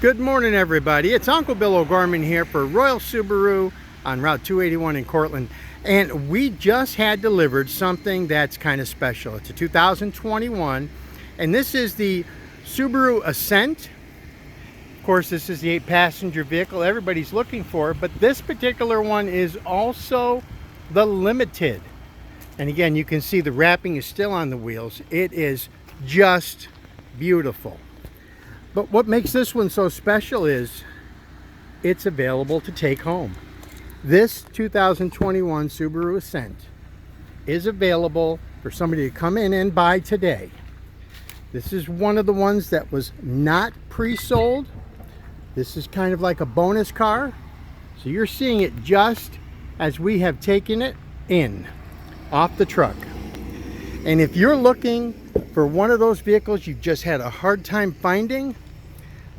Good morning, everybody. It's Uncle Bill OGorman here for Royal Subaru on Route 281 in Cortland. And we just had delivered something that's kind of special. It's a 2021, and this is the Subaru Ascent. Of course, this is the 8-passenger vehicle everybody's looking for, but this particular one is also the Limited. And again, you can see the wrapping is still on the wheels. It is just beautiful. But what makes this one so special is it's available to take home. This 2021 Subaru Ascent is available for somebody to come in and buy today. This is one of the ones that was not pre-sold. This is kind of like a bonus car. So you're seeing it just as we have taken it in off the truck. And if you're looking for one of those vehicles you've just had a hard time finding,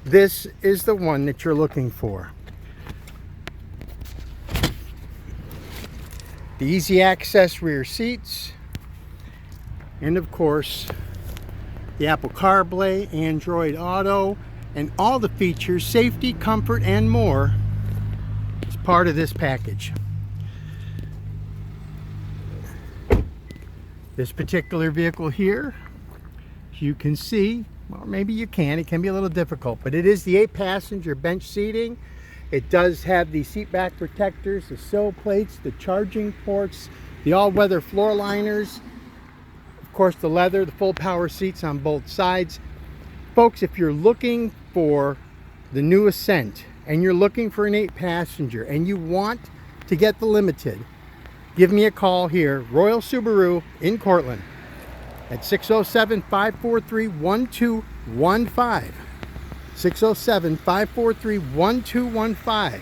this is the one that you're looking for. The easy access rear seats, and of course the Apple CarPlay, Android Auto, and all the features, safety, comfort, and more is part of this package. This particular vehicle here, you can see, well, maybe you can, it can be a little difficult, but it is the 8-passenger bench seating. It does have the seat back protectors, the sill plates, the charging ports, the all-weather floor liners, of course the leather, the full power seats on both sides. Folks, if you're looking for the new Ascent and you're looking for an 8-passenger and you want to get the Limited, give me a call here, Royal Subaru in Cortland, at 607-543-1215. 607-543-1215.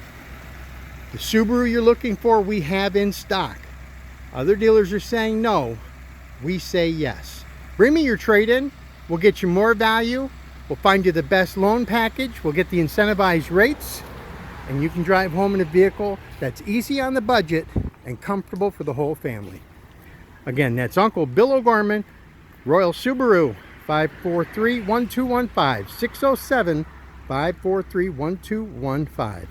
The Subaru you're looking for, we have in stock. Other dealers are saying no. We say yes. Bring me your trade-in. We'll get you more value. We'll find you the best loan package. We'll get the incentivized rates. And you can drive home in a vehicle that's easy on the budget and comfortable for the whole family. Again, that's Uncle Bill OGorman, Royal Subaru, 543-1215, 607-543-1215.